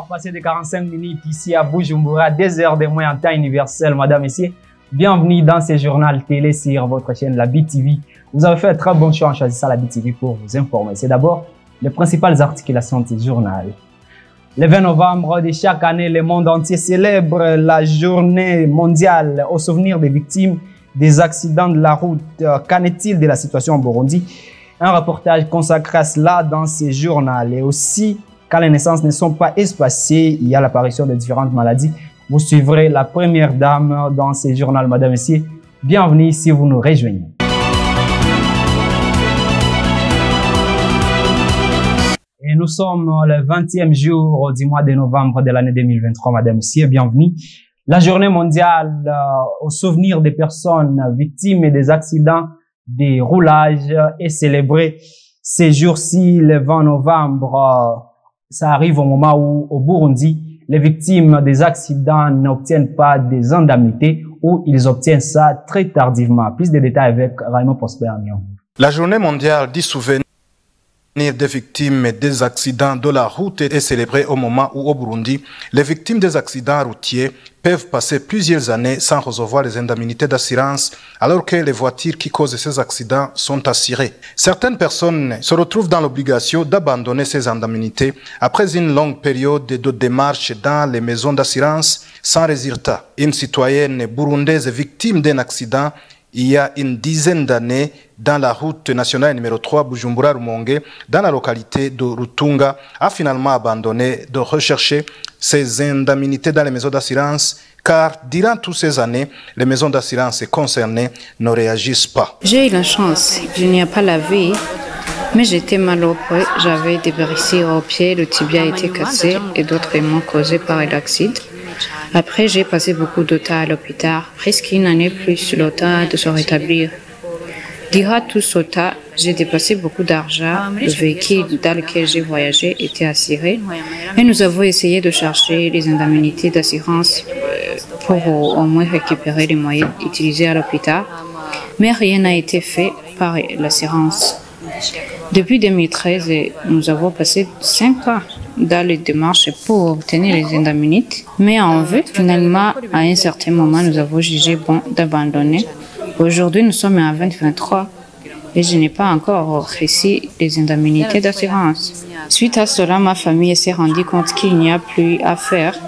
21h passé de 45 minutes ici à Bujumbura, 2 heures de moins en temps universel, madame, messieurs. Bienvenue dans ce journal télé sur votre chaîne La BTV. Vous avez fait un très bon choix en choisissant La BTV pour vous informer. C'est d'abord les principales articulations de ce journal. Le 20 novembre de chaque année, le monde entier célèbre la journée mondiale au souvenir des victimes des accidents de la route. Qu'en est-il de la situation au Burundi? Un reportage consacré à cela dans ce journal. Et aussi, quand les naissances ne sont pas espacées, il y a l'apparition de différentes maladies. Vous suivrez la première dame dans ce journal, madame, messieurs. Bienvenue si vous nous rejoignez. Et nous sommes le 20e jour du mois de novembre de l'année 2023, madame, messieurs. Bienvenue. La journée mondiale au souvenir des personnes victimes des accidents de roulage est célébrée ces jours-ci, le 20 novembre. Ça arrive au moment où, au Burundi, les victimes des accidents n'obtiennent pas des indemnités ou ils obtiennent ça très tardivement. Plus de détails avec Raymond Prosper. La journée mondiale du souvenir des victimes des accidents de la route est célébrée au moment où, au Burundi, les victimes des accidents routiers peuvent passer plusieurs années sans recevoir les indemnités d'assurance, alors que les voitures qui causent ces accidents sont assurées. Certaines personnes se retrouvent dans l'obligation d'abandonner ces indemnités après une longue période de démarches dans les maisons d'assurance sans résultat. Une citoyenne burundaise victime d'un accident il y a une dizaine d'années dans la route nationale numéro 3 Bujumbura-Rumonge, dans la localité de Rutunga, a finalement abandonné de rechercher ses indemnités dans les maisons d'assurance, car durant toutes ces années, les maisons d'assurance concernées ne réagissent pas. J'ai eu la chance, je n'y ai pas la vie, mais j'étais mal opérée, j'avais des blessures au pied, le tibia était cassé et d'autres éléments causés par l'accident. Après, j'ai passé beaucoup de temps à l'hôpital, presque une année plus le temps de se rétablir. Durant tout ce temps, j'ai dépassé beaucoup d'argent. Le véhicule dans lequel j'ai voyagé était assuré et nous avons essayé de chercher les indemnités d'assurance pour au moins récupérer les moyens utilisés à l'hôpital. Mais rien n'a été fait par l'assurance. Depuis 2013, nous avons passé 5 ans dans les démarches pour obtenir les indemnités. Mais en vue, finalement, à un certain moment, nous avons jugé bon d'abandonner. Aujourd'hui, nous sommes en 2023 et je n'ai pas encore reçu les indemnités d'assurance. Suite à cela, ma famille s'est rendue compte qu'il n'y a plus à faire.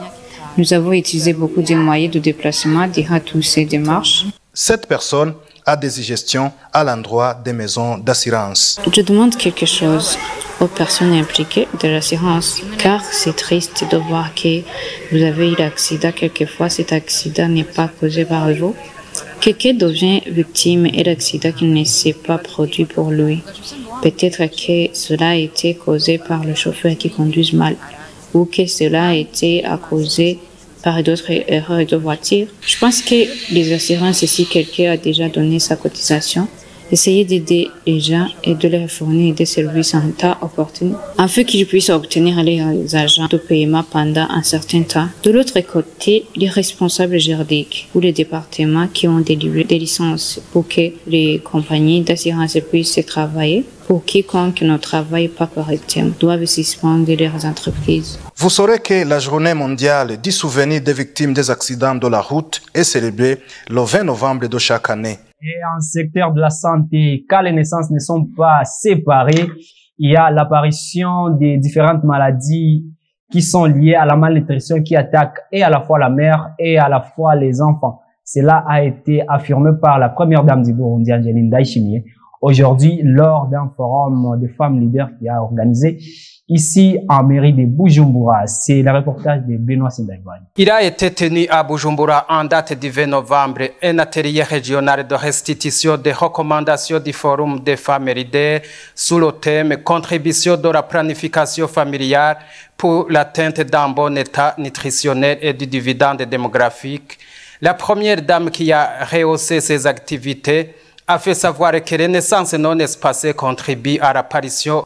Nous avons utilisé beaucoup de moyens de déplacement durant toutes ces démarches. Cette personne a des suggestions à l'endroit des maisons d'assurance. Je demande quelque chose aux personnes impliquées de l'assurance, car c'est triste de voir que vous avez eu l'accident. Quelquefois, cet accident n'est pas causé par vous. Quelqu'un devient victime et l'accident qui ne s'est pas produit pour lui. Peut-être que cela a été causé par le chauffeur qui conduit mal, ou que cela a été causé par d'autres erreurs de voiture. Je pense que les assurances, si quelqu'un a déjà donné sa cotisation, essayez d'aider les gens et de leur fournir des services en temps opportun, afin qu'ils puissent obtenir les agents de paiement pendant un certain temps. De l'autre côté, les responsables juridiques ou les départements qui ont délivré des licences pour que les compagnies d'assurance puissent travailler, pour quiconque ne travaille pas correctement, doivent suspendre leurs entreprises. Vous saurez que la journée mondiale du souvenir des victimes des accidents de la route est célébrée le 20 novembre de chaque année. Et en secteur de la santé, quand les naissances ne sont pas séparées, il y a l'apparition des différentes maladies qui sont liées à la malnutrition qui attaque et à la fois la mère et à la fois les enfants. Cela a été affirmé par la première dame du Burundi, Angeline Ndayishimiye, aujourd'hui lors d'un forum de femmes leaders qui a organisé ici en mairie de Bujumbura. C'est le reportage de Benoît Sindayvani. Il a été tenu à Bujumbura en date du 20 novembre un atelier régional de restitution des recommandations du Forum des femmes leaders sous le thème « Contribution de la planification familiale pour l'atteinte d'un bon état nutritionnel et du dividende démographique ». La première dame qui a rehaussé ses activités a fait savoir que les naissances non espacées contribuent à l'apparition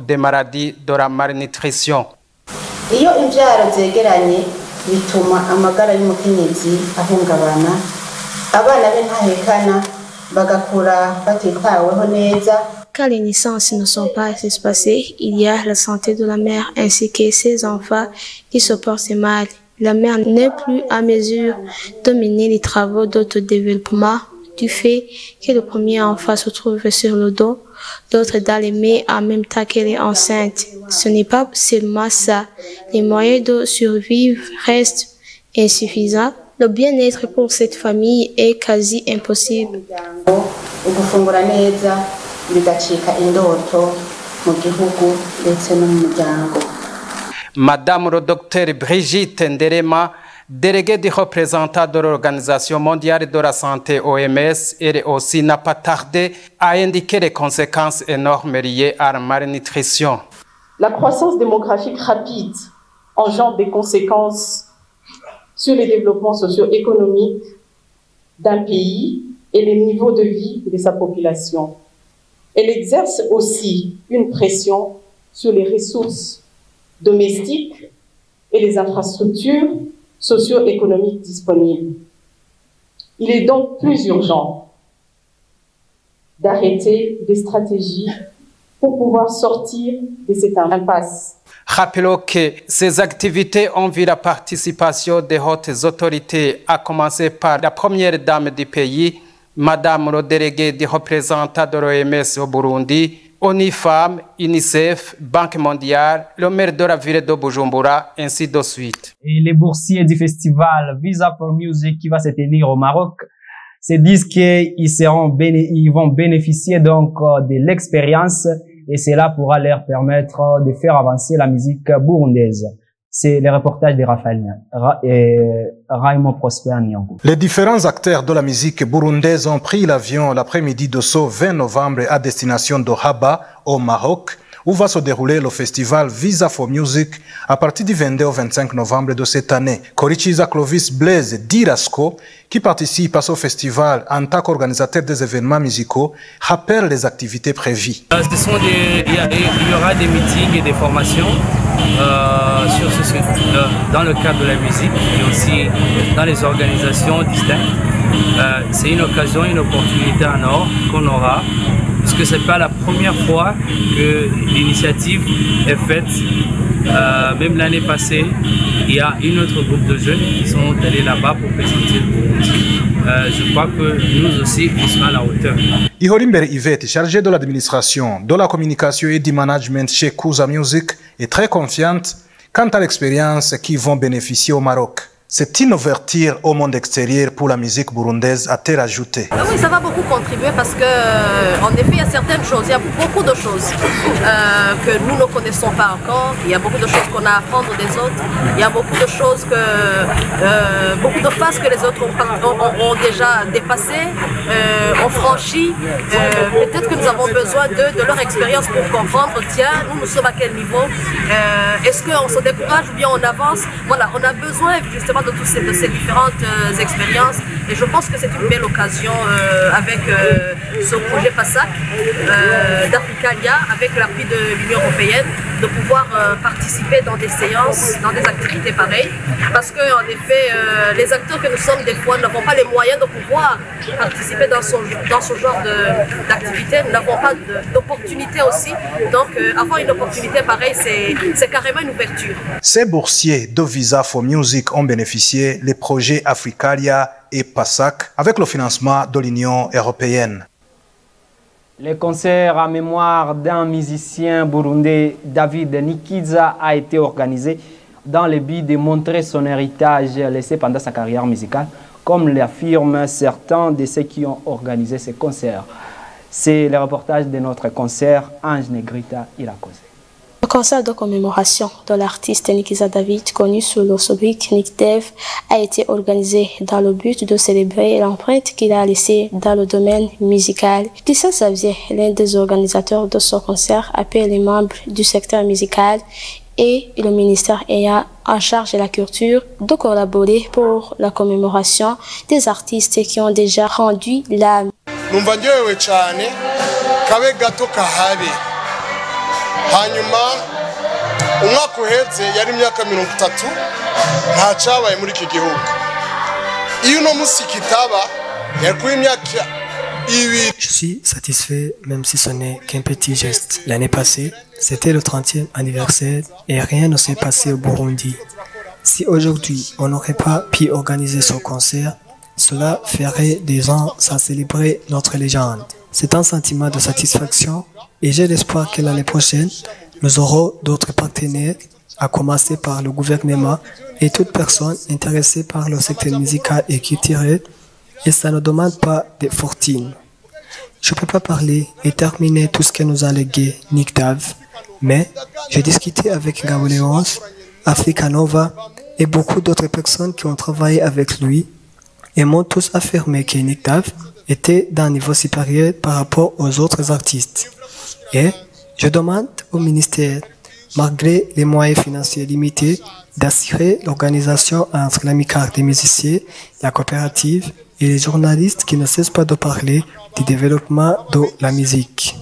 des maladies de la malnutrition. Iyo imbyaro zegeranye bituma amagara y'umukenyezi ahungabana, abana be ntahekana bagakura batitaweho neza Quand les naissances ne sont pas espacées, il y a la santé de la mère ainsi que ses enfants qui se portent mal. La mère n'est plus à mesure de mener les travaux d'autodéveloppement du fait que le premier enfant se trouve sur le dos, l'autre dans les mains en même temps qu'elle est enceinte. Ce n'est pas seulement ça. Les moyens de survivre restent insuffisants. Le bien-être pour cette famille est quasi impossible. Madame le docteur Brigitte Nderema, déléguée du représentant de l'Organisation mondiale de la santé OMS, elle aussi n'a pas tardé à indiquer les conséquences énormes liées à la malnutrition. La croissance démographique rapide engendre des conséquences sur les développements socio-économiques d'un pays et les niveaux de vie de sa population. Elle exerce aussi une pression sur les ressources domestiques et les infrastructures socio-économiques disponibles. Il est donc plus urgent d'arrêter des stratégies pour pouvoir sortir de cette impasse. Rappelons que ces activités ont vu la participation des hautes autorités, à commencer par la première dame du pays, Madame le délégué du représentant de l'OMS au Burundi, ONU Femmes, UNICEF, Banque mondiale, le maire de la ville de Bujumbura, ainsi de suite. Et les boursiers du festival Visa for Music qui va se tenir au Maroc se disent qu'ils vont bénéficier donc de l'expérience et cela pourra leur permettre de faire avancer la musique burundaise. C'est le reportage de Raymond Prosper Nyongo. Les différents acteurs de la musique burundaise ont pris l'avion l'après-midi de ce 20 novembre à destination de Rabat, au Maroc, où va se dérouler le festival Visa for Music à partir du 22 au 25 novembre de cette année. Korichiza Clovis Blaise d'Irasco, qui participe à ce festival en tant qu'organisateur des événements musicaux, rappelle les activités prévues. Il y aura des meetings et des formations dans le cadre de la musique et aussi dans les organisations distinctes. C'est une occasion, une opportunité en or qu'on aura, puisque ce n'est pas la première fois que l'initiative est faite. Même l'année passée, il y a un autre groupe de jeunes qui sont allés là-bas pour présenter le Burundi. Je crois que nous aussi, on sera à la hauteur. Ihorimbere Yvette, chargée de l'administration, de la communication et du management chez Kuza Music, est très confiante quant à l'expérience qui vont bénéficier au Maroc. C'est une ouverture au monde extérieur pour la musique burundaise, a-t-elle ajouté. Oui, ça va beaucoup contribuer parce que, en effet, il y a certaines choses, il y a beaucoup de choses que nous ne connaissons pas encore. Il y a beaucoup de choses qu'on a à apprendre des autres. Il y a beaucoup de choses beaucoup de phases que les autres ont déjà dépassées, ont franchi. Peut-être que nous avons besoin de leur expérience pour comprendre, tiens, nous sommes à quel niveau. Est-ce qu'on se décourage ou bien on avance? Voilà, on a besoin justement de ces différentes expériences et je pense que c'est une belle occasion avec ce projet PASAC d'Africalia, avec l'appui de l'Union européenne, de pouvoir participer dans des séances, dans des activités pareilles, parce que en effet les acteurs que nous sommes des fois n'avons pas les moyens de pouvoir participer dans ce genre d'activité, nous n'avons pas d'opportunité aussi, donc avoir une opportunité pareille c'est carrément une ouverture. Ces boursiers de Visa for Music ont bénéficié les projets Africalia et PASAC avec le financement de l'Union européenne. Le concert en mémoire d'un musicien burundais, David Nikiza, a été organisé dans le but de montrer son héritage laissé pendant sa carrière musicale, comme l'affirment certains de ceux qui ont organisé ce concert. C'est le reportage de notre concert Ange Negrita Irakoze. Le concert de commémoration de l'artiste Nikiza David, connu sous le sobriquet Nick Dev, a été organisé dans le but de célébrer l'empreinte qu'il a laissée dans le domaine musical. Tissa Xavier, l'un des organisateurs de ce concert, appelle les membres du secteur musical et le ministère ayant en charge de la culture de collaborer pour la commémoration des artistes qui ont déjà rendu l'âme. hanyuma umwaka uheze yari imyaka 30 nta cyabaye muri iki gihugu iyo no musi kitaba yari ku imyaka Je suis satisfait même si ce n'est qu'un petit geste. L'année passée, c'était le 30e anniversaire et rien ne s'est passé au Burundi. Si aujourd'hui on n'aurait pas pu organiser ce concert, cela ferait des ans sans célébrer notre légende. C'est un sentiment de satisfaction et j'ai l'espoir que l'année prochaine, nous aurons d'autres partenaires, à commencer par le gouvernement et toute personne intéressée par le secteur musical et culturel, et ça ne demande pas de fortune. Je ne peux pas parler et terminer tout ce que nous a légué Nick Dave, mais j'ai discuté avec Gabo Léonce, Africa Nova et beaucoup d'autres personnes qui ont travaillé avec lui et m'ont tous affirmé que Nick Dave était d'un niveau supérieur par rapport aux autres artistes. Et je demande au ministère, malgré les moyens financiers limités, d'assurer l'organisation entre l'amicale des musiciens, la coopérative et les journalistes qui ne cessent pas de parler du développement de la musique.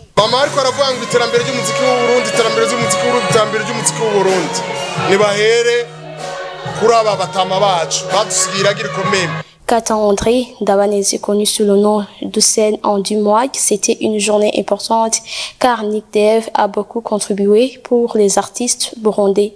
Kata André, Dabanese connu sous le nom de scène en Dumois, c'était une journée importante car Nick Dave a beaucoup contribué pour les artistes burundais.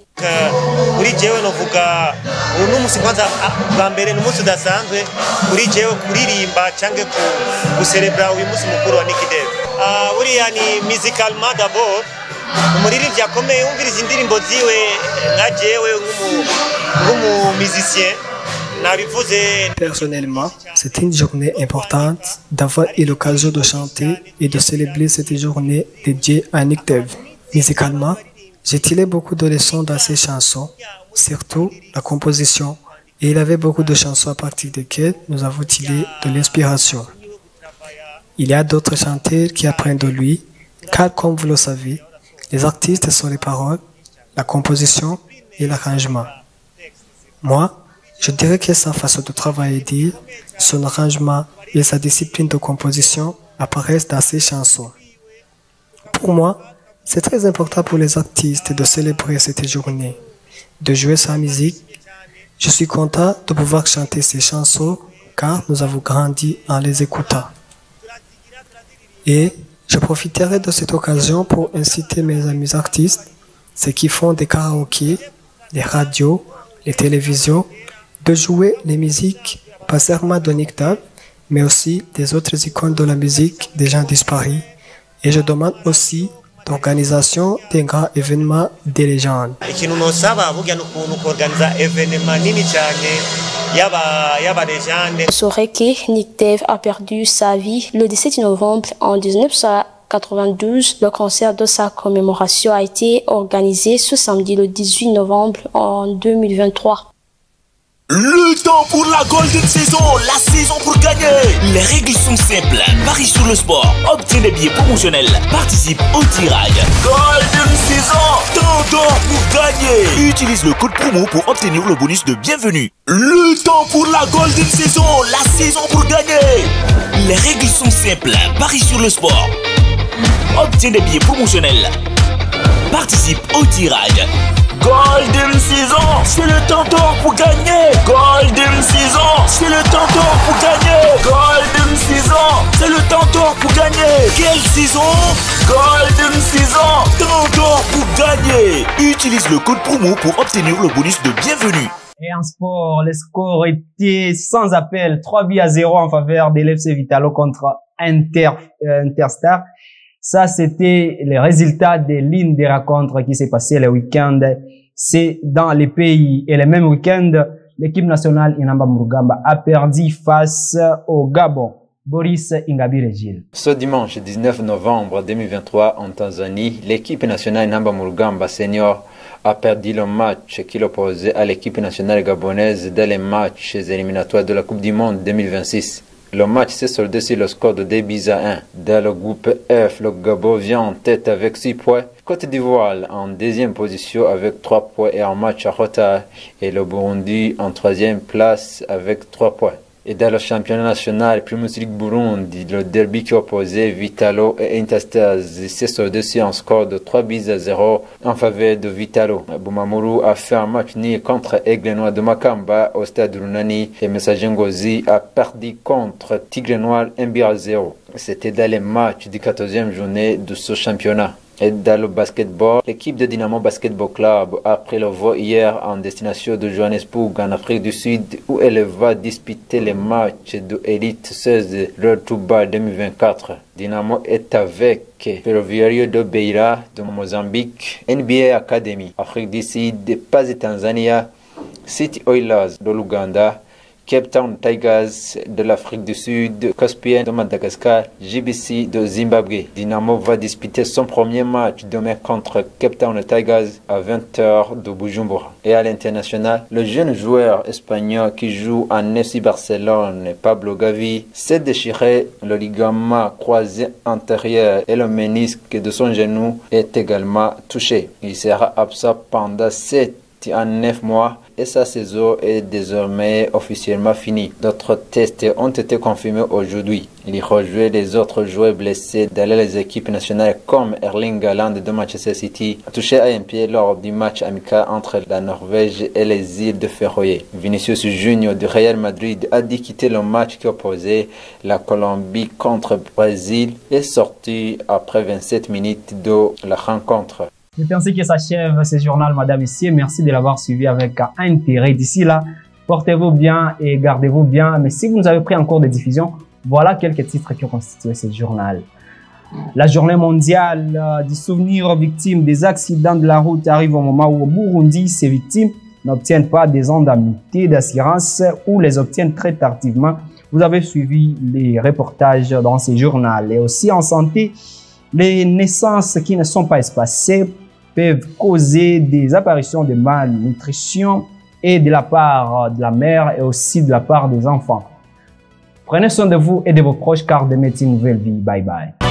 Personnellement, c'est une journée importante d'avoir eu l'occasion de chanter et de célébrer cette journée dédiée à Nick Dave. Musicalement, j'ai tiré beaucoup de leçons dans ses chansons, surtout la composition, et il avait beaucoup de chansons à partir desquelles nous avons tiré de l'inspiration. Il y a d'autres chanteurs qui apprennent de lui, car comme vous le savez, les artistes sont les paroles, la composition et l'arrangement. Moi, je dirais que sa façon de travailler dire, son arrangement et sa discipline de composition apparaissent dans ses chansons. Pour moi, c'est très important pour les artistes de célébrer cette journée, de jouer sa musique. Je suis content de pouvoir chanter ces chansons car nous avons grandi en les écoutant. Et je profiterai de cette occasion pour inciter mes amis artistes, ceux qui font des karaokés, les radios, les télévisions, de jouer les musiques, pas seulement de Nick Dave, mais aussi des autres icônes de la musique déjà disparues. Et je demande aussi l'organisation des grands événements des légendes. Vous saurez que Nick Dave a perdu sa vie le 17 novembre en 1992. Le concert de sa commémoration a été organisé ce samedi le 18 novembre en 2023. Le temps pour la Golden Saison, la saison pour gagner. Les règles sont simples. Parie sur le sport, obtiens des billets promotionnels, participe au tirage. Golden Saison, temps d'or pour gagner. Utilise le code promo pour obtenir le bonus de bienvenue. Le temps pour la Golden Saison, la saison pour gagner. Les règles sont simples. Parie sur le sport, obtiens des billets promotionnels, participe au tirage. Golden Saison, c'est le temps d'or pour gagner. Golden Saison, c'est le temps d'or pour gagner. Golden Saison, c'est le temps d'or pour gagner. Quelle saison? Golden Saison, temps d'or pour gagner. Utilise le code promo pour obtenir le bonus de bienvenue. Et en sport, le score était sans appel, 3-0 en faveur de l'FC Vitalo contre Interstar. Ça, c'était les résultats de l'une des rencontres qui s'est passée le week-end. C'est dans les pays. Et le même week-end, l'équipe nationale Inamba Murugamba a perdu face au Gabon. Boris Ingabire Gilles. Ce dimanche 19 novembre 2023 en Tanzanie, l'équipe nationale Inamba Murugamba Senior a perdu le match qui l'opposait à l'équipe nationale gabonaise dans les matchs éliminatoires de la Coupe du Monde 2026. Le match s'est soldé sur le score de 2-1. Dans le groupe F, le Gabon vient en tête avec 6 points. Côte d'Ivoire en deuxième position avec 3 points et un match à retard. Et le Burundi en troisième place avec 3 points. Et dans le championnat national, Primus League Burundi, le derby qui opposait Vitalo et Interstars s'est soldé sur un score de 3-0 en faveur de Vitalo. Bumamuru a fait un match nul contre Aigle Noir de Makamba au stade Runani et Messager Ngozi a perdu contre Tigre Noir 1-0. C'était dans les matchs du 14e journée de ce championnat. Et dans le basketball, l'équipe de Dynamo Basketball Club a pris le vol hier en destination de Johannesburg en Afrique du Sud où elle va disputer les matchs de Elite 16 Road to Bar 2024. Dynamo est avec Ferroviario de Beira de Mozambique, NBA Academy, Afrique du Sud, Paz Tanzania, City Oilers de l'Ouganda, Cape Town Tigers de l'Afrique du Sud, Caspian de Madagascar, JBC de Zimbabwe. Dynamo va disputer son premier match demain contre Cape Town Tigers à 20h de Bujumbura. Et à l'international, le jeune joueur espagnol qui joue en FC Barcelone, Pablo Gavi, s'est déchiré le ligament croisé antérieur et le ménisque de son genou est également touché. Il sera absent pendant 7 à 9 mois et sa saison est désormais officiellement finie. D'autres tests ont été confirmés aujourd'hui. Il rejoint les autres joueurs blessés dans les équipes nationales comme Erling Haaland de Manchester City, touché à un pied lors du match amical entre la Norvège et les îles de Féroé. Vinicius Junior du Real Madrid a dû quitter le match qui opposait la Colombie contre le Brésil et sorti après 27 minutes de la rencontre. C'est ainsi que s'achève ce journal, madame et messieurs. Merci de l'avoir suivi avec intérêt. D'ici là, portez-vous bien et gardez-vous bien. Mais si vous nous avez pris en cours de diffusion, voilà quelques titres qui ont constitué ce journal. La journée mondiale du souvenir aux victimes des accidents de la route arrive au moment où au Burundi, ces victimes n'obtiennent pas des indemnités d'assurance ou les obtiennent très tardivement. Vous avez suivi les reportages dans ce journal. Et aussi en santé, les naissances qui ne sont pas espacées peuvent causer des apparitions de malnutrition et de la part de la mère et aussi de la part des enfants. Prenez soin de vous et de vos proches car demain est une nouvelle vie. Bye bye.